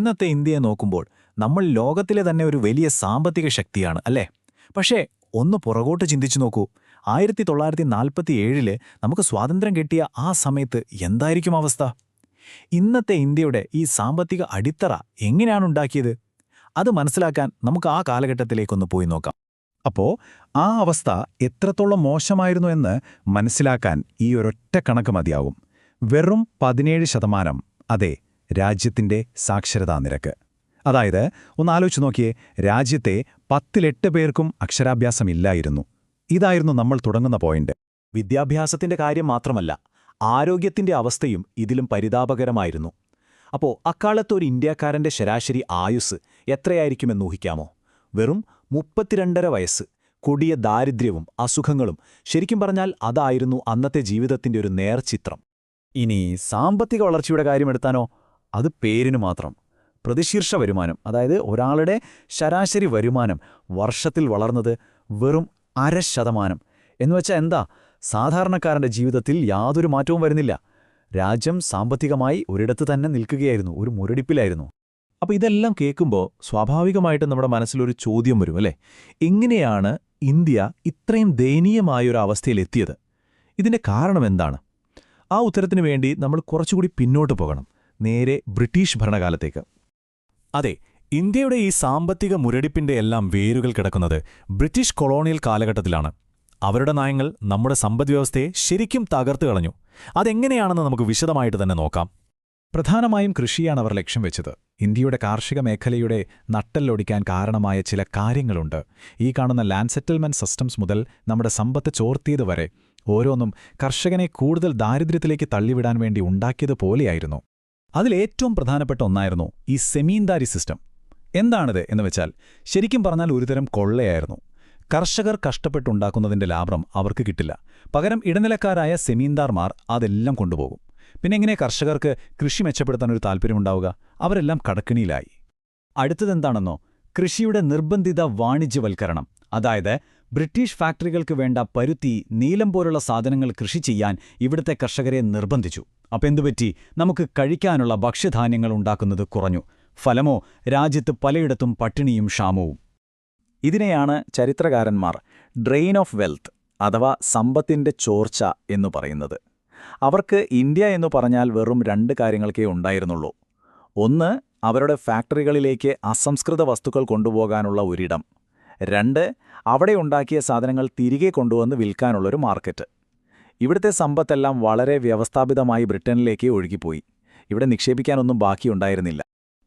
ഇന്നത്തെ ഇന്ത്യയെ നോക്കുമ്പോൾ നമ്മൾ ലോകത്തിലെ തന്നെ ഒരു വലിയ സാമ്പത്തിക ശക്തിയാണ് അല്ലേ? പക്ഷേ ഒന്ന് പുറകോട്ട് ചിന്തിച്ചു നോക്കൂ. 1947 നമുക്ക് സ്വാതന്ത്ര്യം കിട്ടിയ ആ സമയത്ത് എന്തായിരിക്കും അവസ്ഥ? ഇന്നത്തെ ഇന്ത്യയുടെ ഈ സാമ്പത്തിക അടിത്തറ എങ്ങനെയാണ് ഉണ്ടാക്കിയത്? അത് മനസ്സിലാക്കാൻ നമുക്ക് ആ കാലഘട്ടത്തിലേക്കൊന്ന് പോയി നോക്കാം. അപ്പോ ആ അവസ്ഥ എത്രത്തോളം മോശമായിരുന്നു എന്ന് മനസ്സിലാക്കാൻ ഈ ഒരൊറ്റ കണക്ക് മതിയാവും. വെറും 17%, അതെ, രാജ്യത്തിന്റെ സാക്ഷരതാ നിരക്ക്. അതായത് ഒന്നാലോചിച്ച് നോക്കിയേ, രാജ്യത്തെ 10-8 പേർക്കും അക്ഷരാഭ്യാസമില്ലായിരുന്നു. ഇതായിരുന്നു നമ്മൾ തുടങ്ങുന്ന പോയിന്റ്. വിദ്യാഭ്യാസത്തിന്റെ കാര്യം മാത്രമല്ല, ആരോഗ്യത്തിന്റെ അവസ്ഥയും ഇതിലും പരിതാപകരമായിരുന്നു. അപ്പോൾ അക്കാലത്ത് ഒരു ഇന്ത്യക്കാരന്റെ ശരാശരി ആയുസ് എത്രയായിരിക്കുമെന്ന് ഊഹിക്കാമോ? വെറും 32.5 വയസ്സ്. കൊടിയ ദാരിദ്ര്യവും അസുഖങ്ങളും. ശരിക്കും പറഞ്ഞാൽ അതായിരുന്നു അന്നത്തെ ജീവിതത്തിന്റെ ഒരു നേർചിത്രം. ഇനി സാമ്പത്തിക വളർച്ചയുടെ കാര്യമെടുത്താനോ? അത് പേരിനു മാത്രം. പ്രതിശീർഷ വരുമാനം, അതായത് ഒരാളുടെ ശരാശരി വരുമാനം വർഷത്തിൽ വളർന്നത് വെറും 0.5%. എന്നുവെച്ചാൽ എന്താ? സാധാരണക്കാരന്റെ ജീവിതത്തിൽ യാതൊരു മാറ്റവും വരുന്നില്ല. രാജ്യം സാമ്പത്തികമായി ഒരിടത്ത് തന്നെ നിൽക്കുകയായിരുന്നു, ഒരു മുരടിപ്പിലായിരുന്നു. അപ്പോൾ ഇതെല്ലാം കേൾക്കുമ്പോൾ സ്വാഭാവികമായിട്ടും നമ്മുടെ മനസ്സിലൊരു ചോദ്യം വരും, അല്ലേ? എങ്ങനെയാണ് ഇന്ത്യ ഇത്രയും ദയനീയമായൊരു അവസ്ഥയിലെത്തിയത്? ഇതിന്റെ കാരണം എന്താണ്? ആ ഉത്തരത്തിനു വേണ്ടി നമ്മൾ കുറച്ചുകൂടി പിന്നോട്ട് പോകണം, നേരെ ബ്രിട്ടീഷ് ഭരണകാലത്തേക്ക്. അതെ, ഇന്ത്യയുടെ ഈ സാമ്പത്തിക മുരടിപ്പിന്റെ എല്ലാം വേരുകൾ കിടക്കുന്നത് ബ്രിട്ടീഷ് കൊളോണിയൽ കാലഘട്ടത്തിലാണ്. അവരുടെ നയങ്ങൾ നമ്മുടെ സമ്പദ്വ്യവസ്ഥയെ ശരിക്കും തകർത്തു കളഞ്ഞു. അതെങ്ങനെയാണെന്ന് നമുക്ക് വിശദമായിട്ട് തന്നെ നോക്കാം. പ്രധാനമായും കൃഷിയാണ് അവർ ലക്ഷ്യം വെച്ചത്. ഇന്ത്യയുടെ കാർഷിക മേഖലയുടെ നട്ടെല്ലൊടിക്കാൻ കാരണമായ ചില കാര്യങ്ങളുണ്ട്. ഈ കാണുന്ന ലാൻഡ് സെറ്റിൽമെന്റ് സിസ്റ്റംസ് മുതൽ നമ്മുടെ സമ്പത്ത് ചോർത്തിയത് വരെ ഓരോന്നും കർഷകനെ കൂടുതൽ ദാരിദ്ര്യത്തിലേക്ക് തള്ളിവിടാൻ വേണ്ടി ഉണ്ടാക്കിയതുപോലെയായിരുന്നു. അതിലേറ്റവും പ്രധാനപ്പെട്ട ഒന്നായിരുന്നു ഈ സെമീന്ദാരി സിസ്റ്റം. എന്താണിത് എന്ന് വെച്ചാൽ, ശരിക്കും പറഞ്ഞാൽ ഒരുതരം കൊള്ളയായിരുന്നു. കർഷകർ കഷ്ടപ്പെട്ടുണ്ടാക്കുന്നതിന്റെ ലാഭം അവർക്ക് കിട്ടില്ല. പകരം ഇടനിലക്കാരായ സെമീന്ദാർമാർ അതെല്ലാം കൊണ്ടുപോകും. പിന്നെ എങ്ങനെ കർഷകർക്ക് കൃഷി മെച്ചപ്പെടുത്താനൊരു താൽപ്പര്യമുണ്ടാവുക? അവരെല്ലാം കടക്കിണിയിലായി. അടുത്തതെന്താണെന്നോ? കൃഷിയുടെ നിർബന്ധിത വാണിജ്യവൽക്കരണം. അതായത് ബ്രിട്ടീഷ് ഫാക്ടറികൾക്ക് വേണ്ട പരുത്തി, നീലം പോലുള്ള സാധനങ്ങൾ കൃഷി ചെയ്യാൻ ഇവിടുത്തെ കർഷകരെ നിർബന്ധിച്ചു. അപ്പം എന്തുപറ്റി? നമുക്ക് കഴിക്കാനുള്ള ഭക്ഷ്യധാന്യങ്ങൾ ഉണ്ടാക്കുന്നത് കുറഞ്ഞു. ഫലമോ, രാജ്യത്ത് പലയിടത്തും പട്ടിണിയും ക്ഷാമവും. ഇതിനെയാണ് ചരിത്രകാരന്മാർ ഡ്രെയിൻ ഓഫ് വെൽത്ത്, അഥവാ സമ്പത്തിന്റെ ചോർച്ച എന്നു പറയുന്നത്. അവർക്ക് ഇന്ത്യ എന്നു പറഞ്ഞാൽ വെറും 2 കാര്യങ്ങൾക്കേ ഉണ്ടായിരുന്നുള്ളൂ. ഒന്ന്, അവരുടെ ഫാക്ടറികളിലേക്ക് അസംസ്കൃത വസ്തുക്കൾ കൊണ്ടുപോകാനുള്ള ഒരിടം. 2, അവിടെ ഉണ്ടാക്കിയ സാധനങ്ങൾ തിരികെ കൊണ്ടുവന്ന് വിൽക്കാനുള്ളൊരു മാർക്കറ്റ്. ഇവിടുത്തെ സമ്പത്തെല്ലാം വളരെ വ്യവസ്ഥാപിതമായി ബ്രിട്ടനിലേക്ക് ഒഴുകിപ്പോയി. ഇവിടെ നിക്ഷേപിക്കാനൊന്നും ബാക്കിയുണ്ടായിരുന്നില്ല.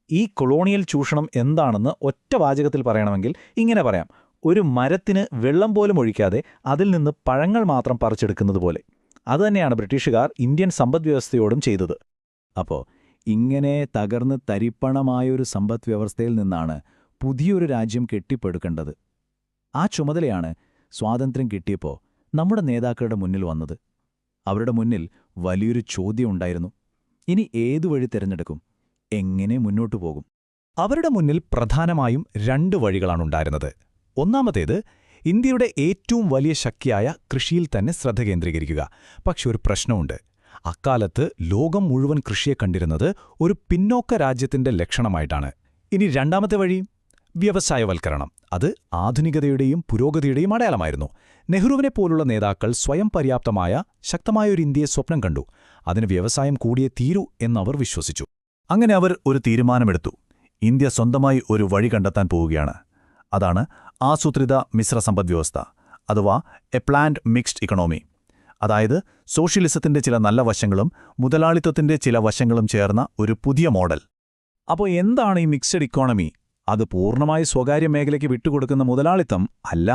ഈ കൊളോണിയൽ ചൂഷണം എന്താണെന്ന് ഒറ്റ വാചകത്തിൽ പറയണമെങ്കിൽ ഇങ്ങനെ പറയാം: ഒരു മരത്തിന് വെള്ളം പോലും ഒഴിക്കാതെ അതിൽ നിന്ന് പഴങ്ങൾ മാത്രം പറിച്ചെടുക്കുന്നത് പോലെ. അതുതന്നെയാണ് ബ്രിട്ടീഷുകാർ ഇന്ത്യൻ സമ്പദ്വ്യവസ്ഥയോടും ചെയ്തത്. അപ്പോൾ ഇങ്ങനെ തകർന്ന് തരിപ്പണമായൊരു സമ്പദ്വ്യവസ്ഥയിൽ നിന്നാണ് പുതിയൊരു രാജ്യം കെട്ടിപ്പടുക്കേണ്ടത്. ആ ചുമതലയാണ് സ്വാതന്ത്ര്യം കിട്ടിയപ്പോൾ നമ്മുടെ നേതാക്കളുടെ മുന്നിൽ വന്നത്. അവരുടെ മുന്നിൽ വലിയൊരു ചോദ്യം ഉണ്ടായിരുന്നു: ഇനി ഏതു വഴി തിരഞ്ഞെടുക്കും? എങ്ങനെ മുന്നോട്ടു പോകും? അവരുടെ മുന്നിൽ പ്രധാനമായും 2 വഴികളാണുണ്ടായിരുന്നത്. ഒന്നാമത്തേത്, ഇന്ത്യയുടെ ഏറ്റവും വലിയ ശക്തിയായ കൃഷിയിൽ തന്നെ ശ്രദ്ധ കേന്ദ്രീകരിക്കുക. പക്ഷെ ഒരു പ്രശ്നമുണ്ട്. അക്കാലത്ത് ലോകം മുഴുവൻ കൃഷിയെ കണ്ടിരുന്നത് ഒരു പിന്നോക്ക രാജ്യത്തിന്റെ ലക്ഷണമായിട്ടാണ്. ഇനി രണ്ടാമത്തെ വഴി, വ്യവസായവൽക്കരണം. അത് ആധുനികതയുടെയും പുരോഗതിയുടെയും അടയാളമായിരുന്നു. നെഹ്റുവിനെ പോലുള്ള നേതാക്കൾ സ്വയം പര്യാപ്തമായ ശക്തമായൊരു ഇന്ത്യയെ സ്വപ്നം കണ്ടു. അതിന് വ്യവസായം കൂടിയേ തീരൂ എന്നവർ വിശ്വസിച്ചു. അങ്ങനെ അവർ ഒരു തീരുമാനമെടുത്തു. ഇന്ത്യ സ്വന്തമായി ഒരു വഴി കണ്ടെത്താൻ പോവുകയാണ്. അതാണ് ആസൂത്രിത മിശ്ര സമ്പദ്വ്യവസ്ഥ, അഥവാ എ പ്ലാൻഡ് മിക്സ്ഡ് ഇക്കണോമി. അതായത് സോഷ്യലിസത്തിന്റെ ചില നല്ല വശങ്ങളും മുതലാളിത്തത്തിന്റെ ചില വശങ്ങളും ചേർന്ന ഒരു പുതിയ മോഡൽ. അപ്പോൾ എന്താണ് ഈ മിക്സഡ് ഇക്കോണമി? അത് പൂർണ്ണമായി സ്വകാര്യ മേഖലയ്ക്ക് വിട്ടുകൊടുക്കുന്ന മുതലാളിത്തം അല്ല.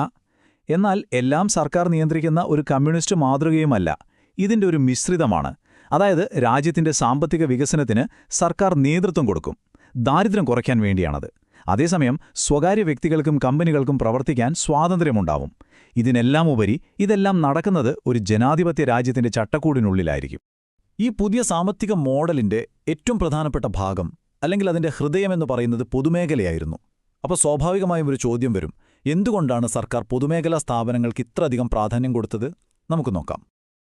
എന്നാൽ എല്ലാം സർക്കാർ നിയന്ത്രിക്കുന്ന ഒരു കമ്മ്യൂണിസ്റ്റ് മാതൃകയുമല്ല. ഇതിന്റെ ഒരു മിശ്രിതമാണ്. അതായത് രാജ്യത്തിന്റെ സാമ്പത്തിക വികസനത്തിന് സർക്കാർ നേതൃത്വം കൊടുക്കും. ദാരിദ്ര്യം കുറയ്ക്കാൻ വേണ്ടിയാണത്. അതേസമയം സ്വകാര്യ വ്യക്തികൾക്കും കമ്പനികൾക്കും പ്രവർത്തിക്കാൻ സ്വാതന്ത്ര്യമുണ്ടാവും. ഇതിനെല്ലാം ഉപരി ഇതെല്ലാം നടക്കുന്നത് ഒരു ജനാധിപത്യ രാജ്യത്തിന്റെ ചട്ടക്കൂടിനുള്ളിലായിരിക്കും. ഈ പുതിയ സാമ്പത്തിക മോഡലിന്റെ ഏറ്റവും പ്രധാനപ്പെട്ട ഭാഗം, അല്ലെങ്കിൽ അതിന്റെ ഹൃദയമെന്ന് പറയുന്നത് പൊതുമേഖലയായിരുന്നു. അപ്പോൾ സ്വാഭാവികമായും ഒരു ചോദ്യം വരും: എന്തുകൊണ്ടാണ് സർക്കാർ പൊതുമേഖലാ സ്ഥാപനങ്ങൾക്ക് ഇത്രയധികം പ്രാധാന്യം കൊടുത്തത്? നമുക്ക് നോക്കാം.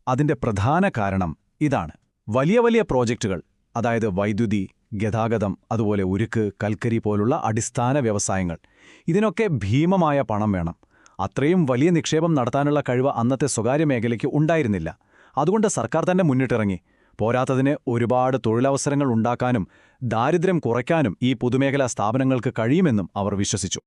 അതിന്റെ പ്രധാന കാരണം ഇതാണ്: വലിയ വലിയ പ്രോജക്റ്റുകൾ, അതായത് വൈദ്യുതി, ഗതാഗതം, അതുപോലെ ഉരുക്ക്, കൽക്കരി പോലുള്ള അടിസ്ഥാന വ്യവസായങ്ങൾ. ഇതിനൊക്കെ ഭീമമായ പണം വേണം. അത്രയും വലിയ നിക്ഷേപം നടത്താനുള്ള കഴിവ് അന്നത്തെ സ്വകാര്യ മേഖലയ്ക്ക് ഉണ്ടായിരുന്നില്ല. അതുകൊണ്ട് സർക്കാർ തന്നെ മുന്നിട്ടിറങ്ങി. പോരാത്തതിന് ഒരുപാട് തൊഴിലവസരങ്ങൾ ഉണ്ടാക്കാനും ദാരിദ്ര്യം കുറയ്ക്കാനും ഈ പൊതുമേഖലാ സ്ഥാപനങ്ങൾക്ക് കഴിയുമെന്നും അവർ വിശ്വസിച്ചു.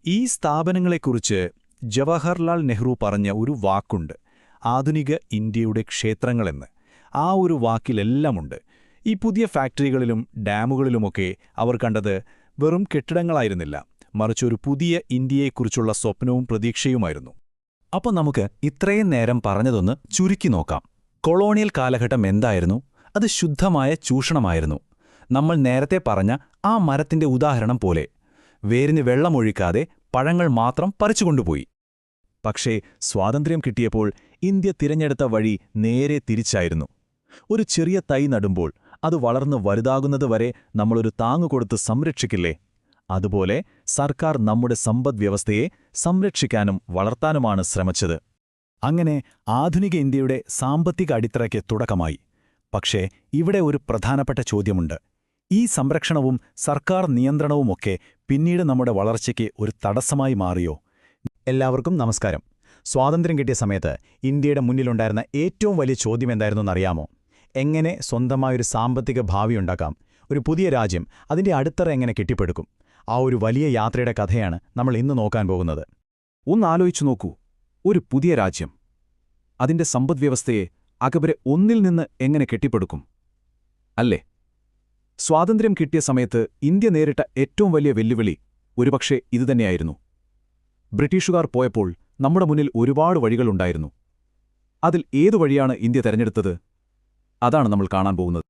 ഈ സ്ഥാപനങ്ങളെക്കുറിച്ച് ജവഹർലാൽ നെഹ്റു പറഞ്ഞ ഒരു വാക്കുണ്ട്, ആധുനിക ഇന്ത്യയുടെ ക്ഷേത്രങ്ങളെന്ന്. ആ ഒരു വാക്കിലെല്ലാമുണ്ട്. ഈ പുതിയ ഫാക്ടറികളിലും ഡാമുകളിലുമൊക്കെ അവർ കണ്ടത് വെറും കെട്ടിടങ്ങളായിരുന്നില്ല, മറിച്ചൊരു പുതിയ ഇന്ത്യയെക്കുറിച്ചുള്ള സ്വപ്നവും പ്രതീക്ഷയുമായിരുന്നു. അപ്പോൾ നമുക്ക് ഇത്രയും നേരം പറഞ്ഞതൊന്ന് ചുരുക്കി നോക്കാം. കൊളോണിയൽ കാലഘട്ടം എന്തായിരുന്നു? അത് ശുദ്ധമായ ചൂഷണമായിരുന്നു. നമ്മൾ നേരത്തെ പറഞ്ഞ ആ മരത്തിന്റെ ഉദാഹരണം പോലെ വേരിന് വെള്ളമൊഴിക്കാതെ പഴങ്ങൾ മാത്രം പറിച്ചുകൊണ്ടുപോയി. പക്ഷേ സ്വാതന്ത്ര്യം കിട്ടിയപ്പോൾ ഇന്ത്യ തിരഞ്ഞെടുത്ത വഴി നേരെ തിരിച്ചായിരുന്നു. ഒരു ചെറിയ തൈ നടുമ്പോൾ അത് വളർന്ന് വലുതാകുന്നതുവരെ നമ്മളൊരു താങ്ങുകൊടുത്ത് സംരക്ഷിക്കില്ലേ? അതുപോലെ സർക്കാർ നമ്മുടെ സമ്പദ്വ്യവസ്ഥയെ സംരക്ഷിക്കാനും വളർത്താനുമാണ് ശ്രമിച്ചത്. അങ്ങനെ ആധുനിക ഇന്ത്യയുടെ സാമ്പത്തിക അടിത്തറയ്ക്ക് തുടക്കമായി. പക്ഷേ ഇവിടെ ഒരു പ്രധാനപ്പെട്ട ചോദ്യമുണ്ട്. ഈ സംരക്ഷണവും സർക്കാർ നിയന്ത്രണവുമൊക്കെ പിന്നീട് നമ്മുടെ വളർച്ചയ്ക്ക് ഒരു തടസ്സമായി മാറിയോ? എല്ലാവർക്കും നമസ്കാരം. സ്വാതന്ത്ര്യം കിട്ടിയ സമയത്ത് ഇന്ത്യയുടെ മുന്നിലുണ്ടായിരുന്ന ഏറ്റവും വലിയ ചോദ്യം എന്തായിരുന്നെന്നറിയാമോ? എങ്ങനെ സ്വന്തമായൊരു സാമ്പത്തിക ഭാവിയുണ്ടാക്കാം? ഒരു പുതിയ രാജ്യം അതിൻ്റെ അടിത്തറ എങ്ങനെ കെട്ടിപ്പടുക്കും? ആ ഒരു വലിയ യാത്രയുടെ കഥയാണ് നമ്മൾ ഇന്ന് നോക്കാൻ പോകുന്നത്. ഒന്നാലോചിച്ചു നോക്കൂ, ഒരു പുതിയ രാജ്യം അതിന്റെ സമ്പദ്വ്യവസ്ഥയെ അകബരെ ഒന്നിൽ നിന്ന് എങ്ങനെ കെട്ടിപ്പടുക്കും? അല്ലേ? സ്വാതന്ത്ര്യം കിട്ടിയ സമയത്ത് ഇന്ത്യ നേരിട്ട ഏറ്റവും വലിയ വെല്ലുവിളി ഒരുപക്ഷെ ഇതുതന്നെയായിരുന്നു. ബ്രിട്ടീഷുകാർ പോയപ്പോൾ നമ്മുടെ മുന്നിൽ ഒരുപാട് വഴികളുണ്ടായിരുന്നു. അതിൽ ഏതു വഴിയാണ് ഇന്ത്യ തെരഞ്ഞെടുത്തത്? അതാണ് നമ്മൾ കാണാൻ പോകുന്നത്.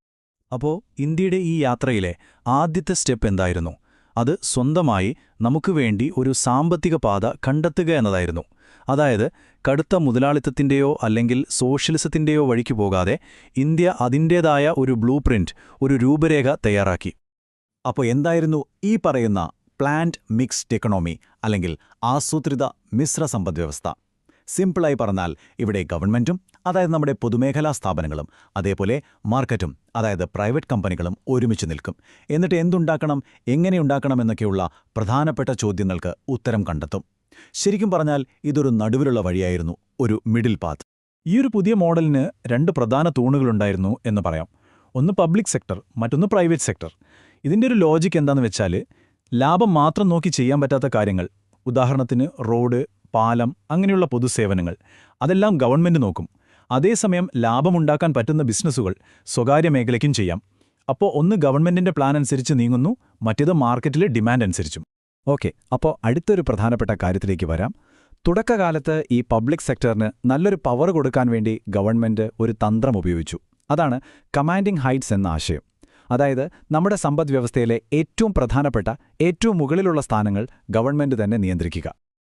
അപ്പോൾ ഇന്ത്യയുടെ ഈ യാത്രയിലെ ആദ്യത്തെ സ്റ്റെപ്പ് എന്തായിരുന്നു? അത് സ്വന്തമായി നമുക്ക് വേണ്ടി ഒരു സാമ്പത്തിക പാത കണ്ടെത്തുക എന്നതായിരുന്നു. അതായത് കടുത്ത മുതലാളിത്തത്തിൻ്റെയോ അല്ലെങ്കിൽ സോഷ്യലിസത്തിൻ്റെയോ വഴിക്ക് പോകാതെ ഇന്ത്യ അതിൻ്റേതായ ഒരു ബ്ലൂ പ്രിന്റ്, ഒരു രൂപരേഖ തയ്യാറാക്കി. അപ്പോൾ എന്തായിരുന്നു ഈ പറയുന്ന പ്ലാൻഡ് മിക്സ്ഡ് എക്കണോമി അല്ലെങ്കിൽ ആസൂത്രിത മിശ്ര സമ്പദ്വ്യവസ്ഥ? സിമ്പിളായി പറഞ്ഞാൽ ഇവിടെ ഗവൺമെന്റും, അതായത് നമ്മുടെ പൊതുമേഖലാ സ്ഥാപനങ്ങളും, അതേപോലെ മാർക്കറ്റും, അതായത് പ്രൈവറ്റ് കമ്പനികളും ഒരുമിച്ച് നിൽക്കും. എന്നിട്ട് എന്തുണ്ടാക്കണം, എങ്ങനെയുണ്ടാക്കണം എന്നൊക്കെയുള്ള പ്രധാനപ്പെട്ട ചോദ്യങ്ങൾക്ക് ഉത്തരം കണ്ടെത്തും. ശരിക്കും പറഞ്ഞാൽ ഇതൊരു നടുവിലുള്ള വഴിയായിരുന്നു, ഒരു മിഡിൽ പാത്ത്. ഈ ഒരു പുതിയ മോഡലിന് രണ്ട് പ്രധാന തൂണുകളുണ്ടായിരുന്നു എന്ന് പറയാം. ഒന്ന് പബ്ലിക് സെക്ടർ, മറ്റൊന്ന് പ്രൈവറ്റ് സെക്ടർ. ഇതിൻ്റെ ഒരു ലോജിക്ക് എന്താണെന്ന് വെച്ചാൽ, ലാഭം മാത്രം നോക്കി ചെയ്യാൻ പറ്റാത്ത കാര്യങ്ങൾ, ഉദാഹരണത്തിന് റോഡ്, പാലം, അങ്ങനെയുള്ള പൊതുസേവനങ്ങൾ, അതെല്ലാം ഗവൺമെന്റ് നോക്കും. അതേസമയം ലാഭമുണ്ടാക്കാൻ പറ്റുന്ന ബിസിനസ്സുകൾ സ്വകാര്യ മേഖലയ്ക്കും ചെയ്യാം. അപ്പോൾ ഒന്ന് ഗവൺമെന്റിന്റെ പ്ലാൻ അനുസരിച്ച് നീങ്ങുന്നു, മറ്റേത് മാർക്കറ്റിലെ ഡിമാൻഡ് അനുസരിച്ചും. ഓക്കെ, അപ്പോൾ അടുത്തൊരു പ്രധാനപ്പെട്ട കാര്യത്തിലേക്ക് വരാം. തുടക്കകാലത്ത് ഈ പബ്ലിക് സെക്ടറിന് നല്ലൊരു പവർ കൊടുക്കാൻ വേണ്ടി ഗവൺമെന്റ് ഒരു തന്ത്രം ഉപയോഗിച്ചു. അതാണ് കമാൻഡിംഗ് ഹൈറ്റ്സ് എന്ന ആശയം. അതായത് നമ്മുടെ സമ്പദ്വ്യവസ്ഥയിലെ ഏറ്റവും പ്രധാനപ്പെട്ട, ഏറ്റവും മുകളിലുള്ള സ്ഥാനങ്ങൾ ഗവൺമെന്റ് തന്നെ നിയന്ത്രിക്കുക.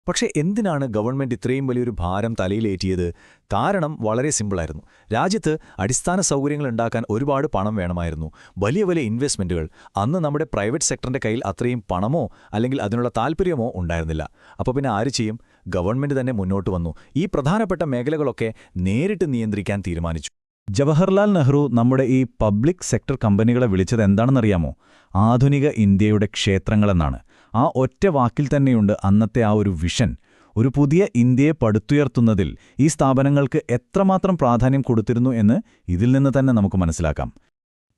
പക്ഷേ എന്തിനാണ് ഗവൺമെന്റ് ഇത്രയും വലിയൊരു ഭാരം തലയിലേറ്റിയത്? കാരണം വളരെ സിമ്പിളായിരുന്നു. രാജ്യത്ത് അടിസ്ഥാന സൗകര്യങ്ങൾ ഉണ്ടാക്കാൻ ഒരുപാട് പണം വേണമായിരുന്നു, വലിയ വലിയ ഇൻവെസ്റ്റ്മെന്റുകൾ. അന്ന് നമ്മുടെ പ്രൈവറ്റ് സെക്ടറിന്റെ കയ്യിൽ അത്രയും പണമോ അല്ലെങ്കിൽ അതിനുള്ള താൽപ്പര്യമോ ഉണ്ടായിരുന്നില്ല. അപ്പോൾ പിന്നെ ആര് ചെയ്യും? ഗവൺമെന്റ് തന്നെ മുന്നോട്ട് വന്നു. ഈ പ്രധാനപ്പെട്ട മേഖലകളൊക്കെ നേരിട്ട് നിയന്ത്രിക്കാൻ തീരുമാനിച്ചു. ജവഹർലാൽ നെഹ്റു നമ്മുടെ ഈ പബ്ലിക് സെക്ടർ കമ്പനികളെ വിളിച്ചത് എന്താണെന്നറിയാമോ? ആധുനിക ഇന്ത്യയുടെ ക്ഷേത്രങ്ങളെന്നാണ്. ആ ഒറ്റ വാക്കിൽ തന്നെയുണ്ട് അന്നത്തെ ആ ഒരു വിഷൻ. ഒരു പുതിയ ഇന്ത്യയെ പടുത്തുയർത്തുന്നതിൽ ഈ സ്ഥാപനങ്ങൾക്ക് എത്രമാത്രം പ്രാധാന്യം കൊടുത്തിരുന്നു എന്ന് ഇതിൽ നിന്ന് തന്നെ നമുക്ക് മനസ്സിലാക്കാം.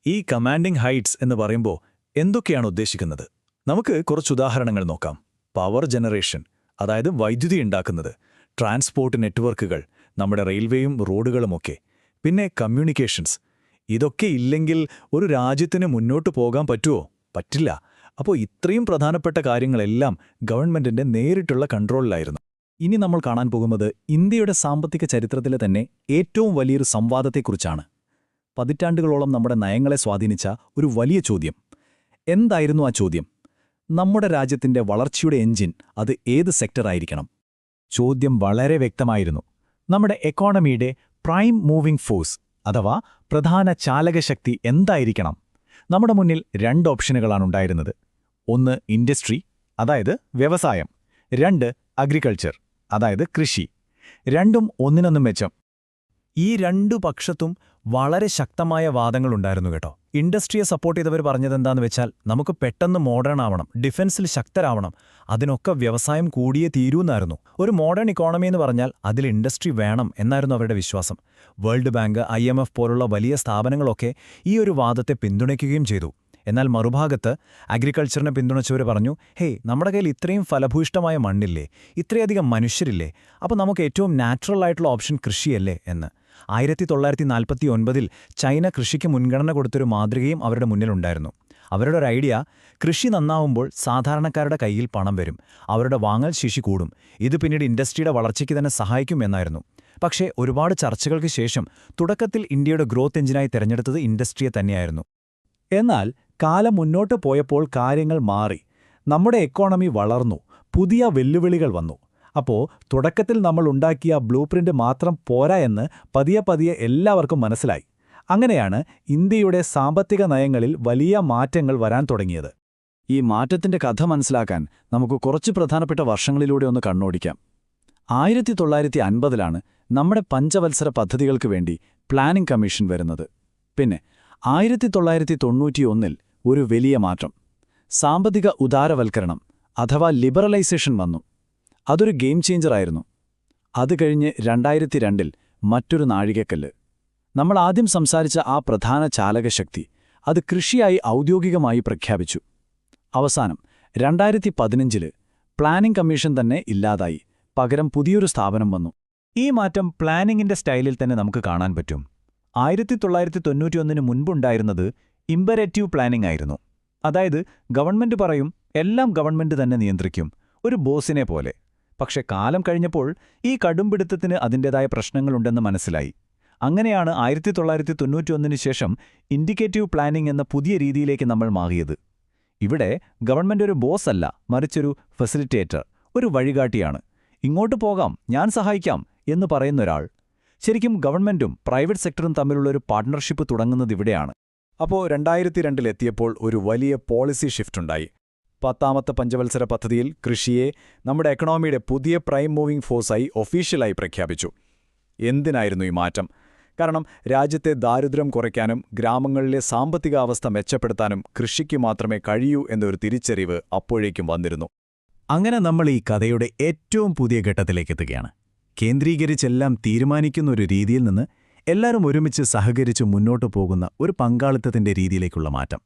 ഈ കമാൻഡിംഗ് ഹൈറ്റ്സ് എന്ന് പറയുമ്പോൾ എന്തൊക്കെയാണ് ഉദ്ദേശിക്കുന്നത്? നമുക്ക് കുറച്ച് ഉദാഹരണങ്ങൾ നോക്കാം. പവർ ജനറേഷൻ, അതായത് വൈദ്യുതി ഉണ്ടാക്കുന്നത്, ട്രാൻസ്പോർട്ട് നെറ്റ്വർക്കുകൾ, നമ്മുടെ റെയിൽവേയും റോഡുകളുമൊക്കെ. പിന്നെ കമ്മ്യൂണിക്കേഷൻസ്. ഇതൊക്കെ ഇല്ലെങ്കിൽ ഒരു രാജ്യത്തിന് മുന്നോട്ട് പോകാൻ പറ്റുമോ? പറ്റില്ല. അപ്പോൾ ഇത്രയും പ്രധാനപ്പെട്ട കാര്യങ്ങളെല്ലാം ഗവൺമെന്റിന്റെ നേരിട്ടുള്ള കൺട്രോളിലായിരുന്നു. ഇനി നമ്മൾ കാണാൻ പോകുന്നത് ഇന്ത്യയുടെ സാമ്പത്തിക ചരിത്രത്തിലെ തന്നെ ഏറ്റവും വലിയൊരു സംവാദത്തെക്കുറിച്ചാണ്. പതിറ്റാണ്ടുകളോളം നമ്മുടെ നയങ്ങളെ സ്വാധീനിച്ച ഒരു വലിയ ചോദ്യം. എന്തായിരുന്നു ആ ചോദ്യം? നമ്മുടെ രാജ്യത്തിന്റെ വളർച്ചയുടെ എഞ്ചിൻ അത് ഏത് സെക്ടറായിരിക്കണം? ചോദ്യം വളരെ വ്യക്തമായിരുന്നു. നമ്മുടെ എക്കോണമിയുടെ പ്രൈം മൂവിംഗ് ഫോഴ്സ് അഥവാ പ്രധാന ചാലകശക്തി എന്തായിരിക്കണം? നമ്മുടെ മുന്നിൽ രണ്ട് ഓപ്ഷനുകളാണുണ്ടായിരുന്നത്. ഒന്ന് ഇൻഡസ്ട്രി, അതായത് വ്യവസായം. രണ്ട് അഗ്രികൾച്ചർ, അതായത് കൃഷി. രണ്ടും ഒന്നിനൊന്നും മെച്ചം. ഈ രണ്ടു പക്ഷത്തും വളരെ ശക്തമായ വാദങ്ങളുണ്ടായിരുന്നു കേട്ടോ. ഇൻഡസ്ട്രിയെ സപ്പോർട്ട് ചെയ്തവർ പറഞ്ഞതെന്താന്ന് വെച്ചാൽ നമുക്ക് പെട്ടെന്ന് മോഡേൺ ആവണം, ഡിഫൻസിൽ ശക്തരാവണം, അതിനൊക്കെ വ്യവസായം കൂടിയേ തീരൂന്നായിരുന്നു. ഒരു മോഡേൺ ഇക്കോണമി എന്ന് പറഞ്ഞാൽ അതിൽ ഇൻഡസ്ട്രി വേണം എന്നായിരുന്നു അവരുടെ വിശ്വാസം. വേൾഡ് ബാങ്ക്, IMF പോലുള്ള വലിയ സ്ഥാപനങ്ങളൊക്കെ ഈ ഒരു വാദത്തെ പിന്തുണയ്ക്കുകയും ചെയ്തു. എന്നാൽ മറുഭാഗത്ത് അഗ്രികൾച്ചറിനെ പിന്തുണച്ചവർ പറഞ്ഞു, ഹേയ്, നമ്മുടെ കയ്യിൽ ഇത്രയും ഫലഭൂയിഷ്ടമായ മണ്ണില്ലേ, ഇത്രയധികം മനുഷ്യരില്ലേ, അപ്പോൾ നമുക്ക് ഏറ്റവും നാച്ചുറൽ ആയിട്ടുള്ള ഓപ്ഷൻ കൃഷിയല്ലേ എന്ന്. 1949-ൽ ചൈന കൃഷിക്ക് മുൻഗണന കൊടുത്തൊരു മാതൃകയും അവരുടെ മുന്നിലുണ്ടായിരുന്നു. അവരുടെ ഒരു ഐഡിയ, കൃഷി നന്നാവുമ്പോൾ സാധാരണക്കാരുടെ കയ്യിൽ പണം വരും, അവരുടെ വാങ്ങൽ ശേഷി കൂടും, ഇത് പിന്നീട് ഇൻഡസ്ട്രിയുടെ വളർച്ചയ്ക്ക് തന്നെ സഹായിക്കും എന്നായിരുന്നു. പക്ഷേ ഒരുപാട് ചർച്ചകൾക്ക് ശേഷം തുടക്കത്തിൽ ഇന്ത്യയുടെ ഗ്രോത്ത് എഞ്ചിനായി തിരഞ്ഞെടുത്തത് ഇൻഡസ്ട്രിയെ തന്നെയായിരുന്നു. എന്നാൽ കാലം മുന്നോട്ട് പോയപ്പോൾ കാര്യങ്ങൾ മാറി. നമ്മുടെ എക്കോണമി വളർന്നു, പുതിയ വെല്ലുവിളികൾ വന്നു. അപ്പോൾ തുടക്കത്തിൽ നമ്മൾ ഉണ്ടാക്കിയ ബ്ലൂ പ്രിന്റ് മാത്രം പോരാ എന്ന് പതിയെ എല്ലാവർക്കും മനസ്സിലായി. അങ്ങനെയാണ് ഇന്ത്യയുടെ സാമ്പത്തിക നയങ്ങളിൽ വലിയ മാറ്റങ്ങൾ വരാൻ തുടങ്ങിയത്. ഈ മാറ്റത്തിന്റെ കഥ മനസ്സിലാക്കാൻ നമുക്ക് കുറച്ച് പ്രധാനപ്പെട്ട വർഷങ്ങളിലൂടെ ഒന്ന് കണ്ണോടിക്കാം. 1950ലാണ് നമ്മുടെ പഞ്ചവത്സര പദ്ധതികൾക്ക് വേണ്ടി പ്ലാനിംഗ് കമ്മീഷൻ വരുന്നത്. പിന്നെ 1991ൽ ഒരു വലിയ മാറ്റം, സാമ്പത്തിക ഉദാരവൽക്കരണം അഥവാ ലിബറലൈസേഷൻ വന്നു. അതൊരു ഗെയിം ചേഞ്ചറായിരുന്നു. അത് കഴിഞ്ഞ് 2002ൽ മറ്റൊരു നാഴികക്കല്ല്. നമ്മൾ ആദ്യം സംസാരിച്ച ആ പ്രധാന ചാലകശക്തി, അത് കൃഷിയായി ഔദ്യോഗികമായി പ്രഖ്യാപിച്ചു. അവസാനം 2015ല് പ്ലാനിംഗ് കമ്മീഷൻ തന്നെ ഇല്ലാതായി, പകരം പുതിയൊരു സ്ഥാപനം വന്നു. ഈ മാറ്റം പ്ലാനിങ്ങിന്റെ സ്റ്റൈലിൽ തന്നെ നമുക്ക് കാണാൻ പറ്റും. 1991 മുൻപുണ്ടായിരുന്നത് ഇമ്പരേറ്റീവ് പ്ലാനിംഗ് ആയിരുന്നു. അതായത് ഗവൺമെന്റ് പറയും, എല്ലാം ഗവൺമെന്റ് തന്നെ നിയന്ത്രിക്കും, ഒരു ബോസിനെ പോലെ. പക്ഷെ കാലം കഴിഞ്ഞപ്പോൾ ഈ കടുംപിടുത്തത്തിന് അതിൻ്റെതായ പ്രശ്നങ്ങളുണ്ടെന്ന് മനസ്സിലായി. അങ്ങനെയാണ് 1991 ശേഷം ഇൻഡിക്കേറ്റീവ് പ്ലാനിംഗ് എന്ന പുതിയ രീതിയിലേക്ക് നമ്മൾ മാറിയത്. ഇവിടെ ഗവൺമെന്റ് ഒരു ബോസ് അല്ല, മറിച്ചൊരു ഫെസിലിറ്റേറ്റർ, ഒരു വഴികാട്ടിയാണ്. ഇങ്ങോട്ട് പോകാം, ഞാൻ സഹായിക്കാം എന്ന് പറയുന്നൊരാൾ. ശരിക്കും ഗവൺമെന്റും പ്രൈവറ്റ് സെക്ടറും തമ്മിലുള്ളൊരു പാർട്ട്ണർഷിപ്പ് തുടങ്ങുന്നതിവിടെയാണ്. അപ്പോൾ 2002ലെത്തിയപ്പോൾ ഒരു വലിയ പോളിസി ഷിഫ്റ്റുണ്ടായി. 10ാമത്തെ പഞ്ചവത്സര പദ്ധതിയിൽ കൃഷിയെ നമ്മുടെ എക്കണോമിയുടെ പുതിയ പ്രൈം മൂവിംഗ് ഫോഴ്സായി ഒഫീഷ്യലായി പ്രഖ്യാപിച്ചു. എന്തിനായിരുന്നു ഈ മാറ്റം? കാരണം രാജ്യത്തെ ദാരിദ്ര്യം കുറയ്ക്കാനും ഗ്രാമങ്ങളിലെ സാമ്പത്തികാവസ്ഥ മെച്ചപ്പെടുത്താനും കൃഷിക്ക് മാത്രമേ കഴിയൂ എന്നൊരു തിരിച്ചറിവ് അപ്പോഴേക്കും വന്നിരുന്നു. അങ്ങനെ നമ്മൾ ഈ കഥയുടെ ഏറ്റവും പുതിയ ഘട്ടത്തിലേക്കെത്തുകയാണ്. കേന്ദ്രീകരിച്ചെല്ലാം തീരുമാനിക്കുന്ന ഒരു രീതിയിൽ നിന്ന് എല്ലാവരും ഒരുമിച്ച് സഹകരിച്ച് മുന്നോട്ടു പോകുന്ന ഒരു പങ്കാളിത്തത്തിന്റെ രീതിയിലേക്കുള്ള മാറ്റം.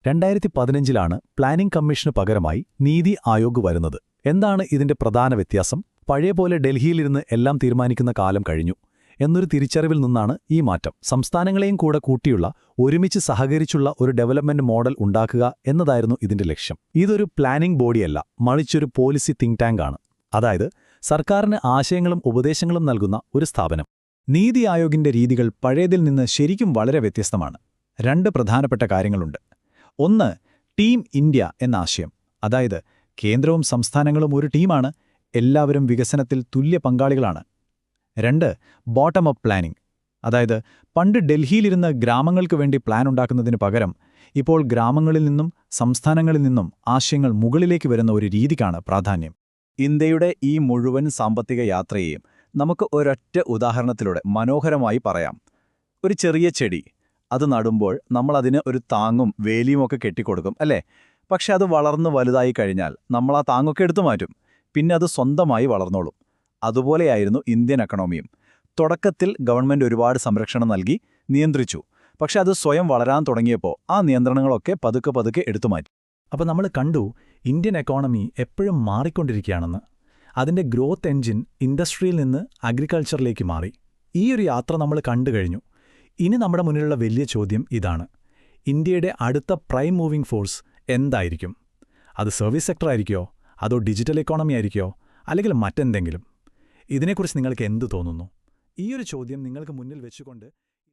2015ലാണ് പ്ലാനിംഗ് കമ്മീഷന് പകരമായി നീതി ആയോഗ് വരുന്നത്. എന്താണ് ഇതിന്റെ പ്രധാന വ്യത്യാസം? പഴയ പോലെ ഡൽഹിയിലിരുന്ന് എല്ലാം തീരുമാനിക്കുന്ന കാലം കഴിഞ്ഞു എന്നൊരു തിരിച്ചറിവിൽ നിന്നാണ് ഈ മാറ്റം. സംസ്ഥാനങ്ങളെയും കൂടെ കൂട്ടിയുള്ള, ഒരുമിച്ച് സഹകരിച്ചുള്ള ഒരു ഡെവലപ്മെന്റ് മോഡൽ ഉണ്ടാക്കുക എന്നതായിരുന്നു ഇതിന്റെ ലക്ഷ്യം. ഇതൊരു പ്ലാനിംഗ് ബോഡിയല്ല, മറിച്ചൊരു പോളിസി തിങ്ക് ടാങ്ക് ആണ്. അതായത് സർക്കാരിന് ആശയങ്ങളും ഉപദേശങ്ങളും നൽകുന്ന ഒരു സ്ഥാപനം. നീതി ആയോഗിന്റെ രീതികൾ പഴയതിൽ നിന്ന് ശരിക്കും വളരെ വ്യത്യസ്തമാണ്. 2 പ്രധാനപ്പെട്ട കാര്യങ്ങളുണ്ട്. ഒന്ന്, ടീം ഇന്ത്യ എന്ന ആശയം. അതായത് കേന്ദ്രവും സംസ്ഥാനങ്ങളും ഒരു ടീമാണ്, എല്ലാവരും വികസനത്തിൽ തുല്യ പങ്കാളികളാണ്. 2, ബോട്ടം അപ്പ് പ്ലാനിംഗ്. അതായത് പണ്ട് ഡൽഹിയിലിരുന്ന് ഗ്രാമങ്ങൾക്ക് വേണ്ടി പ്ലാൻ ഉണ്ടാക്കുന്നതിന് പകരം ഇപ്പോൾ ഗ്രാമങ്ങളിൽ നിന്നും സംസ്ഥാനങ്ങളിൽ നിന്നും ആശയങ്ങൾ മുകളിലേക്ക് വരുന്ന ഒരു രീതിക്കാണ് പ്രാധാന്യം. ഇന്ത്യയുടെ ഈ മുഴുവൻ സാമ്പത്തിക യാത്രയെയും നമുക്ക് ഒരൊറ്റ ഉദാഹരണത്തിലൂടെ മനോഹരമായി പറയാം. ഒരു ചെറിയ ചെടി, അത് നടുമ്പോൾ നമ്മളതിന് ഒരു താങ്ങും വേലിയുമൊക്കെ കെട്ടിക്കൊടുക്കും, അല്ലേ? പക്ഷെ അത് വളർന്ന് വലുതായി കഴിഞ്ഞാൽ നമ്മൾ ആ താങ്ങൊക്കെ എടുത്തു മാറ്റും, പിന്നെ അത് സ്വന്തമായി വളർന്നോളും. അതുപോലെയായിരുന്നു ഇന്ത്യൻ എക്കണോമിയും. തുടക്കത്തിൽ ഗവൺമെന്റ് ഒരുപാട് സംരക്ഷണം നൽകി നിയന്ത്രിച്ചു. പക്ഷെ അത് സ്വയം വളരാൻ തുടങ്ങിയപ്പോൾ ആ നിയന്ത്രണങ്ങളൊക്കെ പതുക്കെ എടുത്തുമാറ്റി. അപ്പോൾ നമ്മൾ കണ്ടു, ഇന്ത്യൻ എക്കോണമി എപ്പോഴും മാറിക്കൊണ്ടിരിക്കുകയാണെന്ന്. അതിന്റെ ഗ്രോത്ത് എൻജിൻ ഇൻഡസ്ട്രിയിൽ നിന്ന് അഗ്രികൾച്ചറിലേക്ക് മാറി. ഈ ഒരു യാത്ര നമ്മൾ കണ്ടു കഴിഞ്ഞു. ഇനി നമ്മുടെ മുന്നിലുള്ള വലിയ ചോദ്യം ഇതാണ്: ഇന്ത്യയുടെ അടുത്ത പ്രൈം മൂവിംഗ് ഫോഴ്സ് എന്തായിരിക്കും? അത് സർവീസ് സെക്ടർ ആയിരിക്കുമോ, അതോ ഡിജിറ്റൽ എക്കോണമി ആയിരിക്കുമോ, അല്ലെങ്കിൽ മറ്റെന്തെങ്കിലും? ഇതിനെക്കുറിച്ച് നിങ്ങൾക്ക് എന്തു തോന്നുന്നു? ഈ ഒരു ചോദ്യം നിങ്ങൾക്ക് മുന്നിൽ വെച്ചുകൊണ്ട്